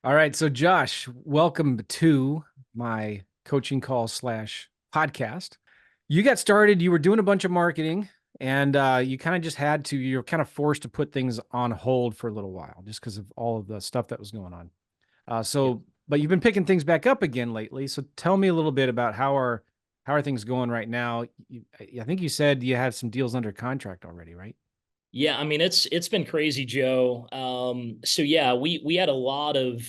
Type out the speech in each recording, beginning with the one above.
All right. So, Josh, welcome to my coaching call slash podcast. You got started, you were doing a bunch of marketing, and you kind of just had to, you're kind of forced to put things on hold for a little while just because of all of the stuff that was going on. Yeah. But you've been picking things back up again lately. So, tell me a little bit about how are things going right now? I think you said you had some deals under contract already, right? Yeah, I mean it's been crazy, Joe. So yeah, we had a lot of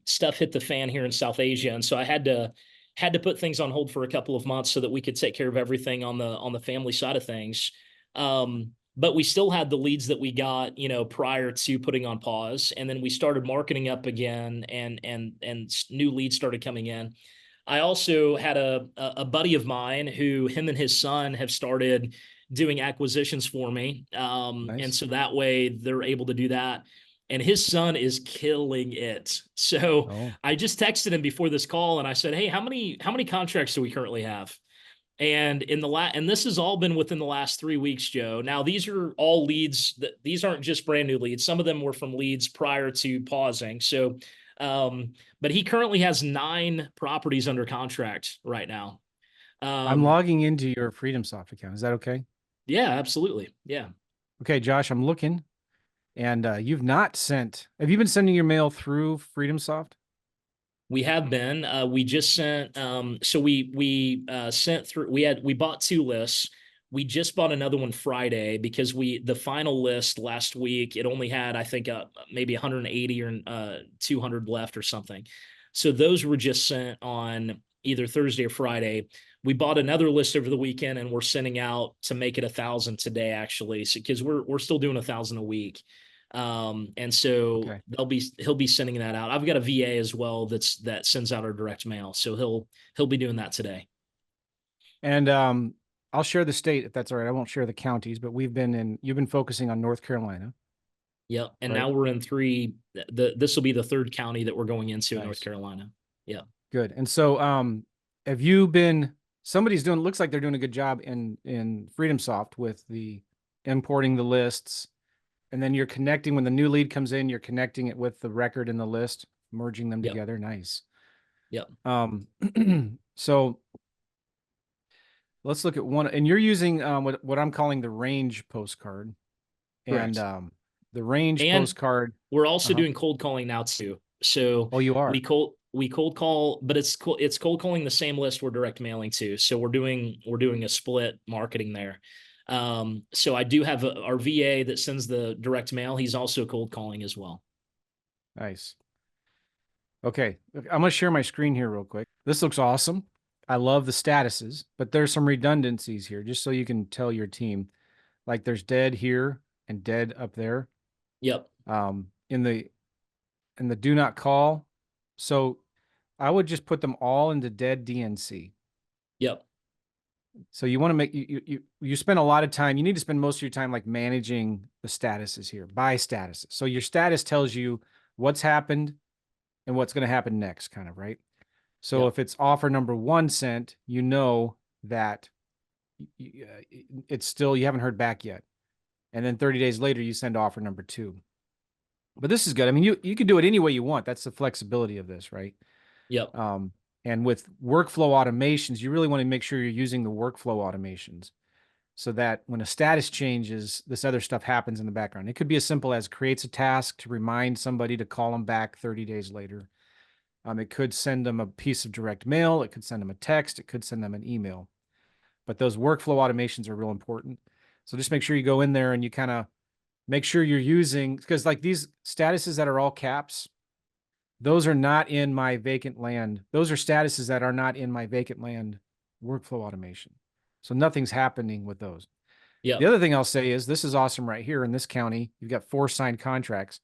stuff hit the fan here in South Asia, and so I had to put things on hold for a couple of months so that we could take care of everything on the family side of things. But we still had the leads that we got, prior to putting on pause, and then we started marketing up again, and new leads started coming in. I also had a buddy of mine who him and his son have started doing acquisitions for me. And Nice. so that way they're able to do that. And his son is killing it. So Oh, I just texted him before this call and I said, "Hey, how many contracts do we currently have?" And and this has all been within the last 3 weeks, Joe. Now these are all leads that these aren't just brand new leads. Some of them were from leads prior to pausing. So but he currently has 9 properties under contract right now. I'm Um, logging into your FreedomSoft account. Is that okay? yeah, absolutely. Yeah. Okay, Josh, I'm looking. And you've not sent, have you been sending your mail through FreedomSoft? We have been. We just sent. So we sent through. We bought 2 lists. We just bought another one Friday because the final list last week it only had I think maybe 180 or 200 left or something. So those were just sent on either Thursday or Friday. We bought another list over the weekend and we're sending out to make it 1,000 today actually. So because we're still doing 1,000 a week. And so Okay. he'll be sending that out. I've got a VA as well that sends out our direct mail, so he'll be doing that today. And I'll share the state if that's all right. I won't share the counties, but you've been focusing on North Carolina, Yep. And right? now we're in three. This will be the third county that we're going into in North Nice. Carolina. Yeah. Good. And so have you been, somebody's doing, looks like they're doing a good job in FreedomSoft with the importing the lists. And then you're connecting when the new lead comes in, you're connecting it with the record in the list, merging them Yep. together. Nice. Yep. Um, so let's look at one, and you're using what I'm calling the range postcard, and Correct. the range And postcard. we're also Uh-huh. doing cold calling now too. So Oh, you are. we cold call, but it's cold calling the same list we're direct mailing to. So we're doing a split marketing there. So I do have our VA that sends the direct mail. He's also cold calling as well. Nice. Okay, I'm gonna share my screen here real quick. This looks awesome. I love the statuses, but there's some redundancies here, just so you can tell your team. Like there's dead here and dead up there. Yep. In the do not call. So I would just put them all into dead DNC. Yep. So you want to make you spend a lot of time. You need to spend most of your time like managing the statuses here by statuses. So your status tells you what's happened and what's going to happen next, kind of, right? So Yep. if it's offer number one sent, you know that it's still you haven't heard back yet. And then 30 days later, you send offer number two. But this is good. I mean, you can do it any way you want. That's the flexibility of this, right? Yep. Um, and with workflow automations, you really want to make sure you're using the workflow automations so that when a status changes, this other stuff happens in the background. It could be as simple as creates a task to remind somebody to call them back 30 days later. It could send them a piece of direct mail. It could send them a text. It could send them an email. But those workflow automations are real important. So just make sure you go in there and you kind of make sure you're using, because like these statuses that are all caps, those are not in my vacant land. Those are statuses that are not in my vacant land workflow automation. So nothing's happening with those. The Yep. other thing I'll say is this is awesome right here in this county. You've got 4 signed contracts.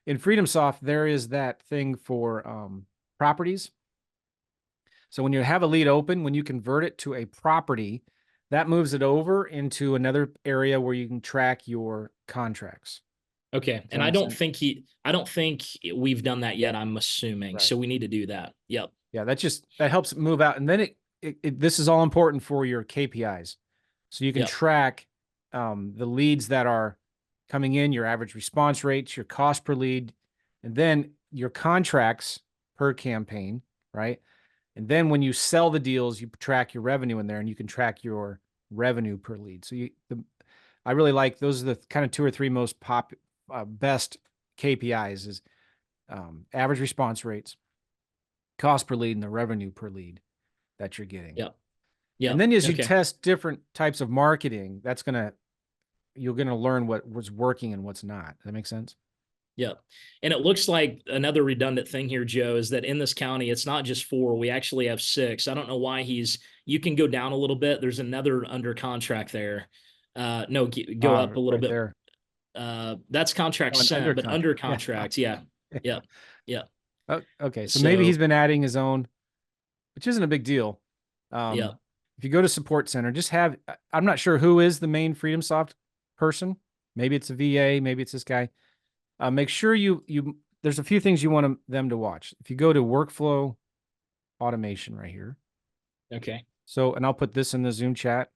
In FreedomSoft, there is that thing for properties. So when you have a lead open, when you convert it to a property, that moves it over into another area where you can track your contracts. Okay. Does that And make sense? I don't think we've done that yet, I'm assuming. Right. So we need to do that. Yep. Yeah, that helps move out. And then this is all important for your KPIs. So you can Yep. track the leads that are coming in, your average response rates, your cost per lead. And then your contracts per campaign, right? And then when you sell the deals, you track your revenue in there, and you can track your revenue per lead. So I really like those are the kind of two or three most best KPIs is average response rates, cost per lead, and the revenue per lead that you're getting. Yep. And Yep. then as you Okay. test different types of marketing, you're gonna learn what was working and what's not. Does that make sense? Yep. And it looks like another redundant thing here, Joe, is that in this county, it's not just 4. We actually have 6. I don't know why you can go down a little bit. There's another under contract there. No, go up a little Right bit. there. That's contract Oh, and sent, under but under contract. Yeah. contract. Yeah. Yeah. Yep. Yep. Oh, okay. So maybe he's So, been adding his own, which isn't a big deal. yep. If you go to support center, I'm not sure who is the main FreedomSoft person. Maybe it's a VA, maybe it's this guy. Make sure there's a few things you want them to watch. If you go to workflow automation right here. Okay. So, and I'll put this in the Zoom chat.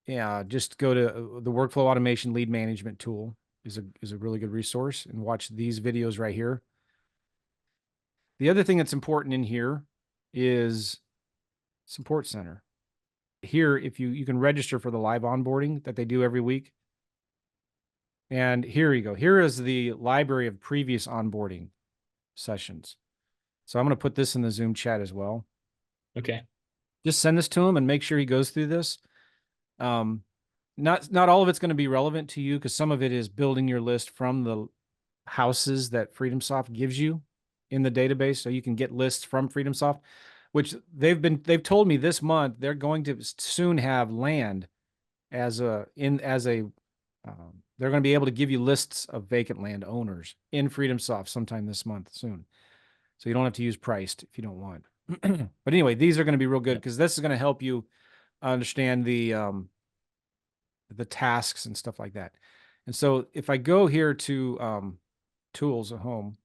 Yeah, just go to the workflow automation lead management tool is a really good resource, and watch these videos right here. The other thing that's important in here is support center. Here, if you can register for the live onboarding that they do every week. And here you go. Here is the library of previous onboarding sessions. So I'm going to put this in the Zoom chat as well. Okay. Just send this to him and make sure he goes through this. Not all of it's going to be relevant to you, because some of it is building your list from the houses that FreedomSoft gives you in the database. So you can get lists from FreedomSoft, which they've told me this month they're going to soon have land they're going to be able to give you lists of vacant land owners in FreedomSoft sometime this month soon. So you don't have to use priced if you don't want. But anyway, these are going to be real good, because this is going to help you understand the tasks and stuff like that. And so if I go here to tools at home,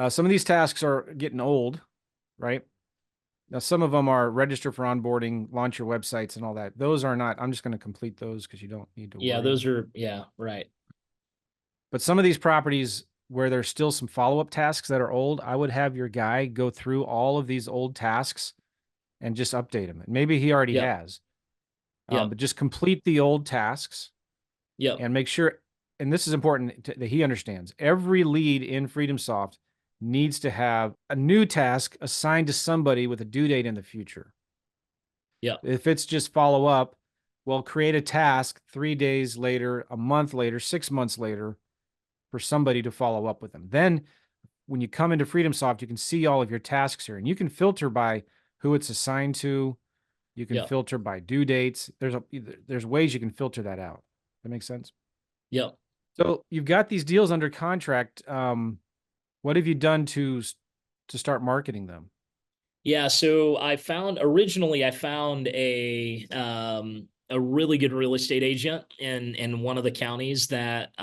some of these tasks are getting old, right? Now, some of them are register for onboarding, launch your websites, and all that. Those are not, I'm just going to complete those because you don't need to Yeah. worry about Those it. are, yeah. Right. But some of these properties where there's still some follow-up tasks that are old, I would have your guy go through all of these old tasks and just update them. And maybe he already Yep. has, Yep. but just complete the old tasks Yep. and make sure, and this is important that he understands, every lead in FreedomSoft needs to have a new task assigned to somebody with a due date in the future. Yep. If it's just follow up, well, create a task 3 days later, a month later, 6 months later for somebody to follow up with them. Then when you come into FreedomSoft, you can see all of your tasks here, and you can filter by who it's assigned to. You can Yep. filter by due dates. There's ways you can filter that out. That makes sense? Yep. So you've got these deals under contract. What have you done to start marketing them? Yeah, so originally I found a really good real estate agent in one of the counties that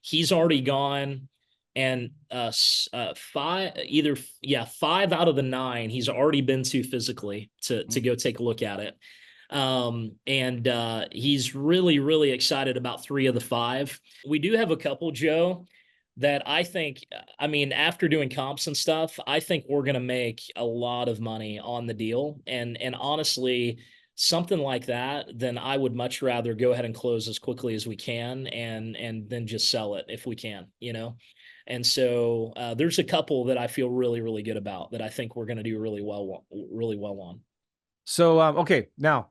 he's already gone, and 5 out of the 9 he's already been to physically to go take a look at it. And he's really excited about 3 of the 5. We do have a couple, Joe, that I think, I mean, after doing comps and stuff, I think we're going to make a lot of money on the deal. And honestly, something like that, then I would much rather go ahead and close as quickly as we can, and then just sell it if we can, you know? And so there's a couple that I feel really good about that I think we're going to do really well on. So, okay, now,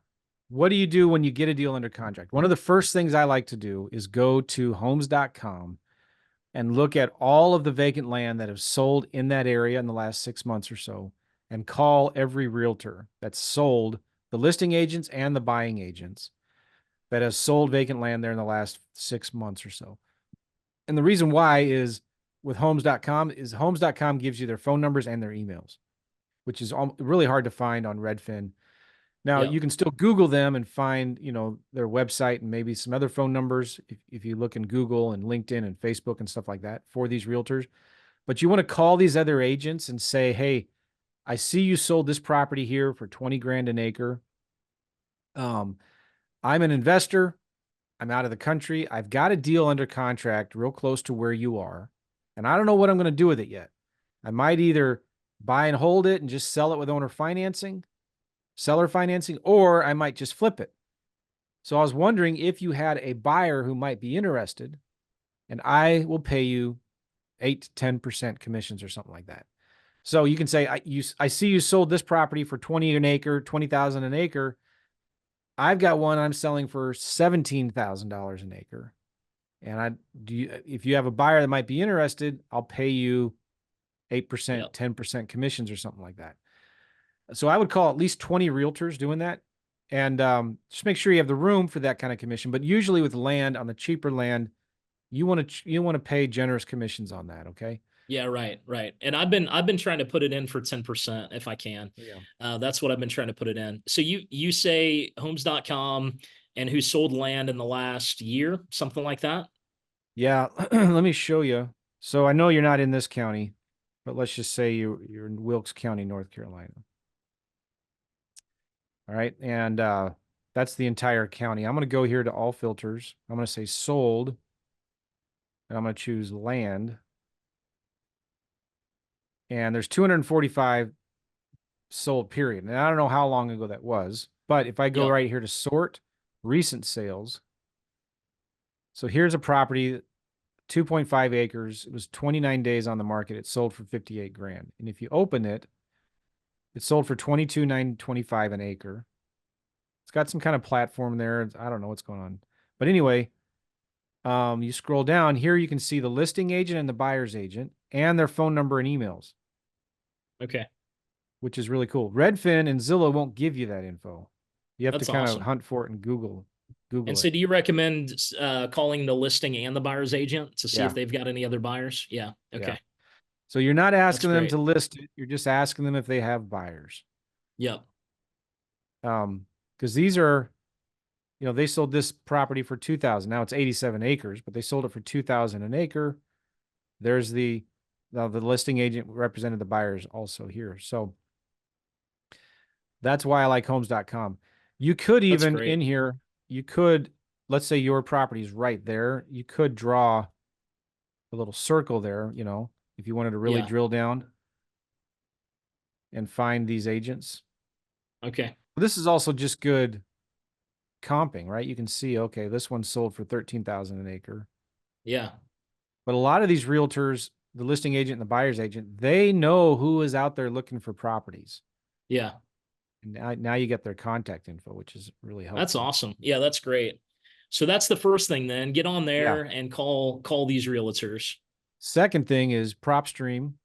what do you do when you get a deal under contract? One of the first things I like to do is go to homes.com and look at all of the vacant land that have sold in that area in the last 6 months or so, and call every realtor that's sold, the listing agents and the buying agents that has sold vacant land there in the last 6 months or so. And the reason why is with homes.com is homes.com gives you their phone numbers and their emails, which is really hard to find on Redfin. Now, Yep. you can still Google them and find, their website and maybe some other phone numbers if you look in Google and LinkedIn and Facebook and stuff like that for these realtors. But you want to call these other agents and say, hey, I see you sold this property here for 20 grand an acre. I'm an investor. I'm out of the country. I've got a deal under contract real close to where you are, and I don't know what I'm going to do with it yet. I might either buy and hold it and just sell it with seller financing, or I might just flip it. So I was wondering if you had a buyer who might be interested, and I will pay you 8 to 10% commissions or something like that. So you can say, I see you sold this property for 20 an acre, 20,000 an acre. I've got one I'm selling for $17,000 an acre. And if you have a buyer that might be interested, I'll pay you 8%, Yep. 10% commissions or something like that. So I would call at least 20 realtors doing that. And just make sure you have the room for that kind of commission. But usually with land, on the cheaper land, you want to pay generous commissions on that. Okay. Yeah, right, right. And I've been trying to put it in for 10% if I can. Yeah. That's what I've been trying to put it in. So you say homes.com and who sold land in the last year, something like that? Yeah. Let me show you. So I know you're not in this county, but let's just say you're in Wilkes County, North Carolina. All right. And that's the entire county. I'm going to go here to all filters. I'm going to say sold, and I'm going to choose land. And there's 245 sold, period. And I don't know how long ago that was, but if I go Yep. right here to sort recent sales, so here's a property, 2.5 acres. It was 29 days on the market. It sold for 58 grand. And if you open it, it sold for 22,925 an acre. It's got some kind of platform there. I don't know what's going on. But anyway, you scroll down here, you can see the listing agent and the buyer's agent and their phone number and emails, Okay. which is really cool. Redfin and Zillow won't give you that info. You have to That's kind of awesome. hunt for it and And Google so it. do you recommend calling the listing and the buyer's agent to see if Yeah. they've got any other buyers? Yeah. Yeah. Okay. So you're not That's asking them to great. list it. You're just asking them if they have buyers. Yep. Because these are, they sold this property for 2,000. Now it's 87 acres, but they sold it for 2,000 an acre. There's the listing agent represented the buyers also here. So that's why I like homes.com. You could That's even in great. here, you could, let's say your property is right there. You could draw a little circle there, if you wanted to really Yeah. drill down and find these agents. Okay. This is also just good comping, right? You can see, okay, this one sold for 13,000 an acre. Yeah. But a lot of these realtors, the listing agent and the buyer's agent, they know who is out there looking for properties. Yeah. And now you get their contact info, which is really That's helpful. awesome. Yeah, that's great. So that's the first thing then. Get on Yeah. there and call these realtors. Second thing is PropStream.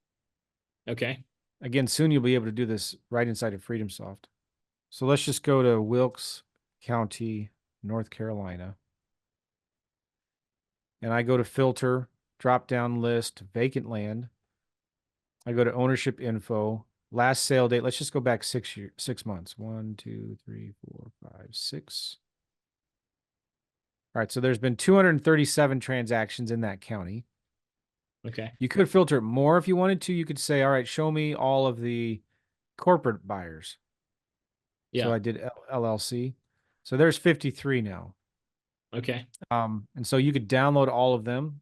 Okay. Again, soon you'll be able to do this right inside of FreedomSoft. So let's just go to Wilkes County, North Carolina. And I go to filter, drop down list, vacant land. I go to ownership info, last sale date. Let's just go back 6 months. 1, 2, 3, 4, 5, 6. All right. So there's been 237 transactions in that county. Okay. You could filter it more if you wanted to. You could say, all right, show me all of the corporate buyers. So Yeah. I did LLC. So there's 53 now. Okay. And so you could download all of them.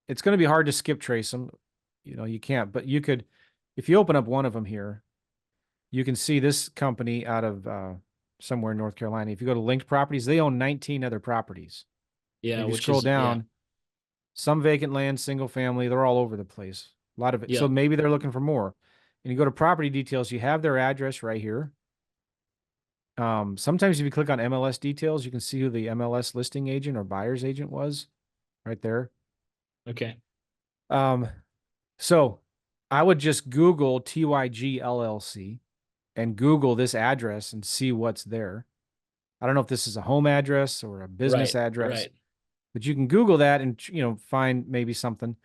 It's going to be hard to skip trace them. You can't, but you could, if you open up one of them here, you can see this company out of somewhere in North Carolina. If you go to linked properties, they own 19 other properties. Yeah, And if you which scroll is yeah. down, some vacant land, single family, they're all over the place. A lot of it. So Yep. maybe they're looking for more. And you go to property details, you have their address right here. Sometimes if you click on MLS details, you can see who the MLS listing agent or buyer's agent was right there. Okay. Um, so I would just Google TYG LLC and Google this address and see what's there. I don't know if this is a home address or a business Right. address, Right. but you can Google that and find maybe something.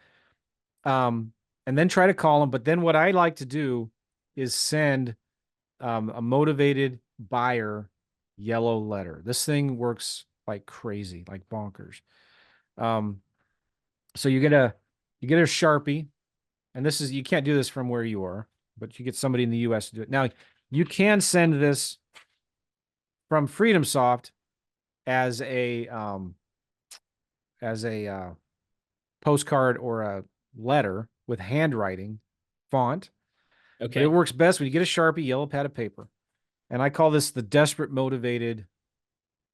And then try to call them. But then what I like to do is send a motivated buyer yellow letter. This thing works like crazy, like bonkers. Um, so you get a Sharpie, and you can't do this from where you are, but you get somebody in the US to do it. Now you can send this from FreedomSoft as a as a postcard or a letter with handwriting font, but it Okay. works best when you get a Sharpie, yellow pad of paper. And I call this the desperate motivated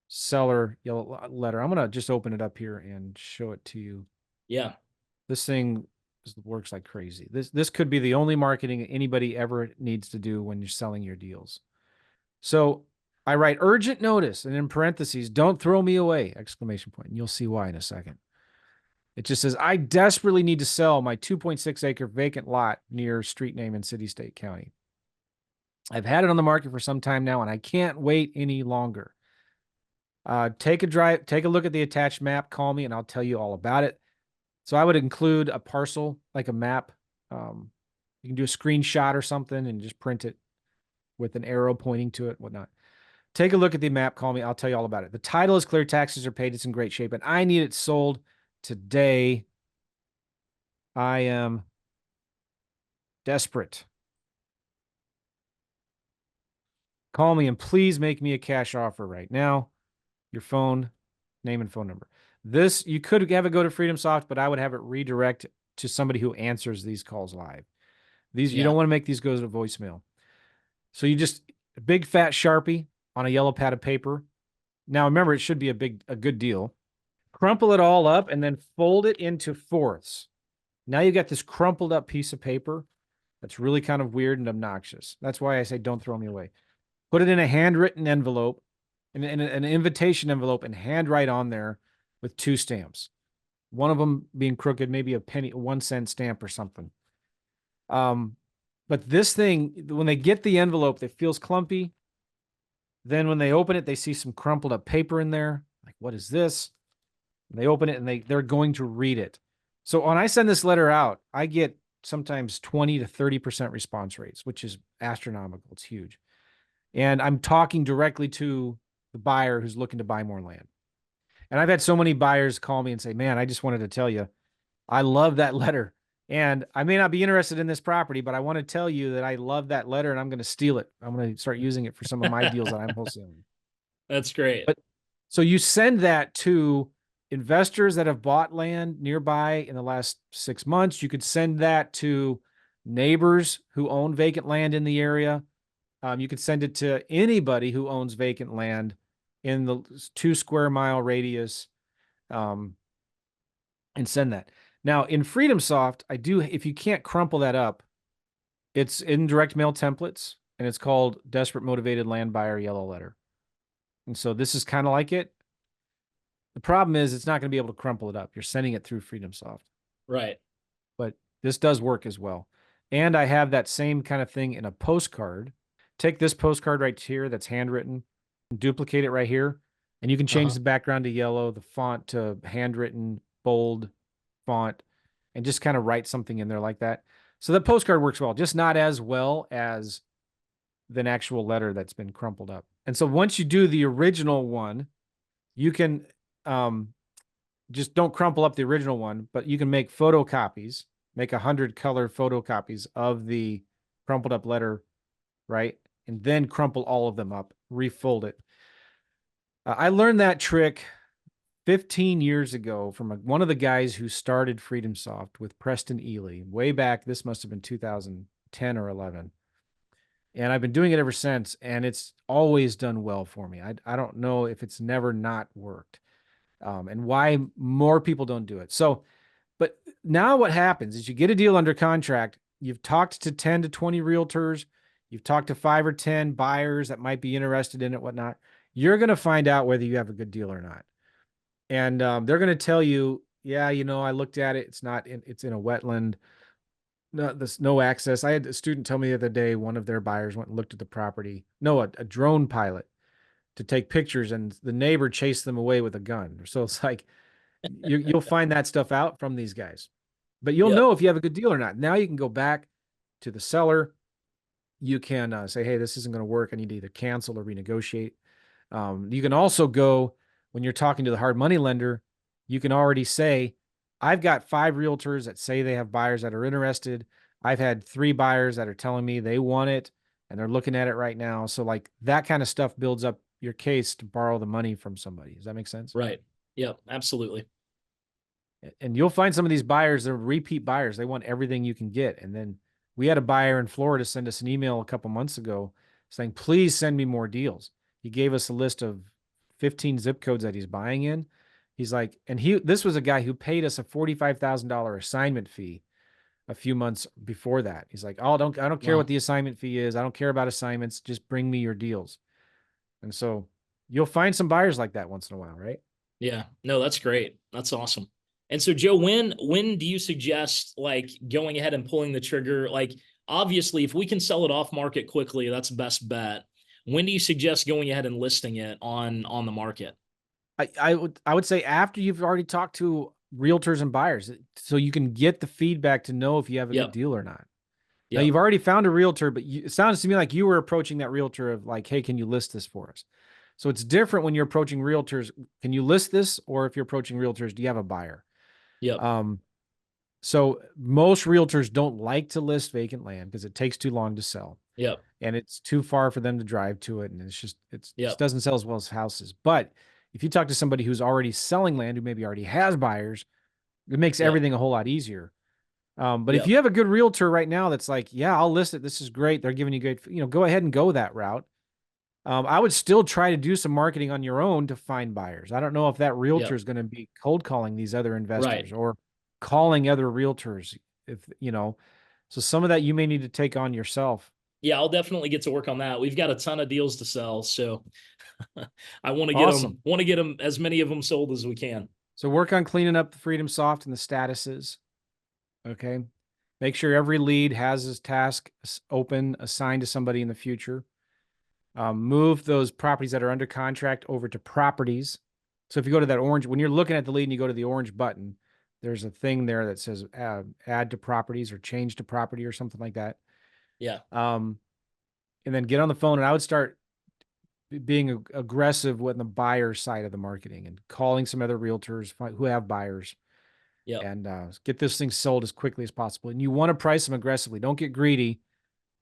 seller yellow letter. I'm going to just open it up here and show it to you. Yeah. This thing works like crazy. This could be the only marketing anybody ever needs to do when you're selling your deals. So I write urgent notice and in parentheses, don't throw me away, exclamation point. And you'll see why in a second. It just says, I desperately need to sell my 2.6 acre vacant lot near street name in city, state, county. I've had it on the market for some time now and I can't wait any longer. Take a look at the attached map, call me and I'll tell you all about it. So I would include a parcel, like a map. You can do a screenshot or something and just print it with an arrow pointing to it, whatnot. Take a look at the map, call me, I'll tell you all about it. The title is clear, taxes are paid, it's in great shape, and I need it sold today. I am desperate. Call me and please make me a cash offer right now. Your phone, name and phone number. This, you could have it go to Freedom Soft, but I would have it redirect to somebody who answers these calls live. These, you Yeah. don't want to make these go to voicemail. So you just, a big fat Sharpie on a yellow pad of paper. Now remember, it should be a good deal. Crumple it all up and then fold it into fourths. Now you got this crumpled up piece of paper that's really kind of weird and obnoxious. That's why I say don't throw me away. Put it in a handwritten envelope, in an invitation envelope, and handwrite on there with 2 stamps. One of them being crooked, maybe a penny, 1 cent stamp or something. But this thing, when they get the envelope, it feels clumpy. Then when they open it, they see some crumpled up paper in there. Like, what is this? And they open it and they're going to read it. So when I send this letter out, I get sometimes 20 to 30% response rates, which is astronomical. It's huge. And I'm talking directly to the buyer who's looking to buy more land. And I've had so many buyers call me and say, man, I just wanted to tell you, I love that letter. And I may not be interested in this property, but I want to tell you that I love that letter and I'm going to steal it. I'm going to start using it for some of my deals that I'm wholesaling. That's great. But so you send that to investors that have bought land nearby in the last 6 months. You could send that to neighbors who own vacant land in the area. You could send it to anybody who owns vacant land in the 2 square mile radius, and send that. Now in Freedom Soft, if you can't crumple that up, it's in direct mail templates and it's called Desperate Motivated Land Buyer Yellow Letter. And so this is kind of like it. The problem is it's not going to be able to crumple it up. You're sending it through Freedom Soft. Right. But this does work as well. And I have that same kind of thing in a postcard. Take this postcard right here that's handwritten, duplicate it right here, and you can change the background to yellow, the font to handwritten, bold font, and just kind of write something in there like that. So the postcard works well, just not as well as an actual letter that's been crumpled up. And so once you do the original one, you can just don't crumple up the original one, but you can make photocopies, make 100 color photocopies of the crumpled up letter, right? And then crumple all of them up, refold it. I learned that trick 15 years ago from one of the guys who started Freedom Soft with Preston Ely way back. This must have been 2010 or 11. And I've been doing it ever since, and it's always done well for me. I don't know if it's never not worked, and why more people don't do it. So, but now what happens is you get a deal under contract. You've talked to 10 to 20 realtors. You've talked to 5 or 10 buyers that might be interested in it, whatnot. You're going to find out whether you have a good deal or not. And they're going to tell you, yeah, I looked at it. It's in a wetland. No, there's no access. I had a student tell me the other day, one of their buyers went and looked at the property. No, a drone pilot to take pictures, and the neighbor chased them away with a gun. So it's like, you'll find that stuff out from these guys, but you'll Yep. know if you have a good deal or not. Now you can go back to the seller. You can say, hey, this isn't going to work. I need to either cancel or renegotiate. You can also go, when you're talking to the hard money lender, you can already say, I've got 5 realtors that say they have buyers that are interested. I've had 3 buyers that are telling me they want it and they're looking at it right now. So like that kind of stuff builds up your case to borrow the money from somebody. Does that make sense? Right. Yep. Absolutely. And you'll find some of these buyers, they're repeat buyers. They want everything you can get. And then we had a buyer in Florida send us an email a couple months ago saying, please send me more deals. He gave us a list of 15 zip codes that he's buying in. He's like, and this was a guy who paid us a $45,000 assignment fee a few months before that. He's like, oh, I don't care what Wow. the assignment fee is. I don't care about assignments. Just bring me your deals. And so you'll find some buyers like that once in a while, right? Yeah. No, that's great. That's awesome. And so Joe, when do you suggest like going ahead and pulling the trigger? Like obviously if we can sell it off market quickly, that's best bet. When do you suggest going ahead and listing it on the market? I would say after you've already talked to realtors and buyers, so you can get the feedback to know if you have a good Yep. deal or not. Now Yep. you've already found a realtor, but it sounds to me like you were approaching that realtor of like, hey, can you list this for us? So it's different when you're approaching realtors. Can you list this? Or if you're approaching realtors, do you have a buyer? Yep. Um, so most realtors don't like to list vacant land because it takes too long to sell Yep. and it's too far for them to drive to it. And it just Yep. doesn't sell as well as houses. But if you talk to somebody who's already selling land, who maybe already has buyers, it makes Yep. everything a whole lot easier. But if Yep. you have a good realtor right now that's like, yeah, I'll list it. This is great. They're giving you good, go ahead and go that route. I would still try to do some marketing on your own to find buyers. I don't know if that realtor Yep. is going to be cold calling these other Right. investors or calling other realtors. So some of that you may need to take on yourself. Yeah, I'll definitely get to work on that. We've got a ton of deals to sell, so I Awesome. want to get them as many of them sold as we can. So work on cleaning up the Freedom Soft and the statuses. Okay. Make sure every lead has his task open, assigned to somebody in the future. Move those properties that are under contract over to properties. So if you go to that orange, when you're looking at the lead and you go to the orange button, there's a thing there that says add to properties or change to property or something like that. Yeah. And then get on the phone and I would start being aggressive with the buyer side of the marketing and calling some other realtors who have buyers Yep. and get this thing sold as quickly as possible. And you want to price them aggressively. Don't get greedy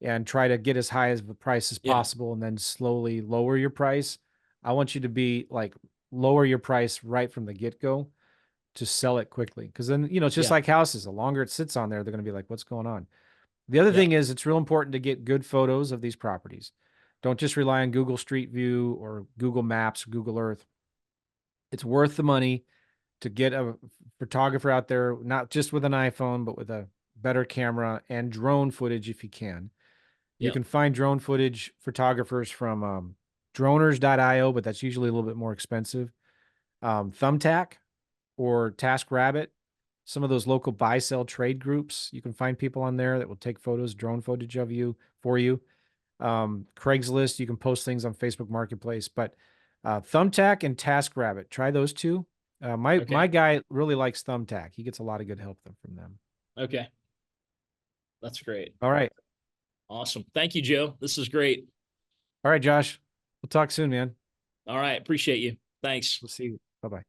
and try to get as high as the price as Yeah. possible and then slowly lower your price. I want you to be like lower your price right from the get-go to sell it quickly. Because then, it's just Yeah. like houses. The longer it sits on there, they're going to be like, what's going on? The other Yeah. thing is it's real important to get good photos of these properties. Don't just rely on Google Street View or Google Maps, or Google Earth. It's worth the money to get a photographer out there, not just with an iPhone, but with a better camera and drone footage if you can. You Yep. can find drone footage photographers from droners.io, but that's usually a little bit more expensive. Thumbtack or TaskRabbit, some of those local buy sell trade groups. You can find people on there that will take photos, drone footage of you for you. Craigslist, you can post things on Facebook Marketplace, but Thumbtack and TaskRabbit, try those two. My Okay. guy really likes Thumbtack. He gets a lot of good help from them. Okay. That's great. All right. Awesome. Thank you, Joe. This is great. All right, Josh. We'll talk soon, man. All right. Appreciate you. Thanks. We'll see you. Bye-bye.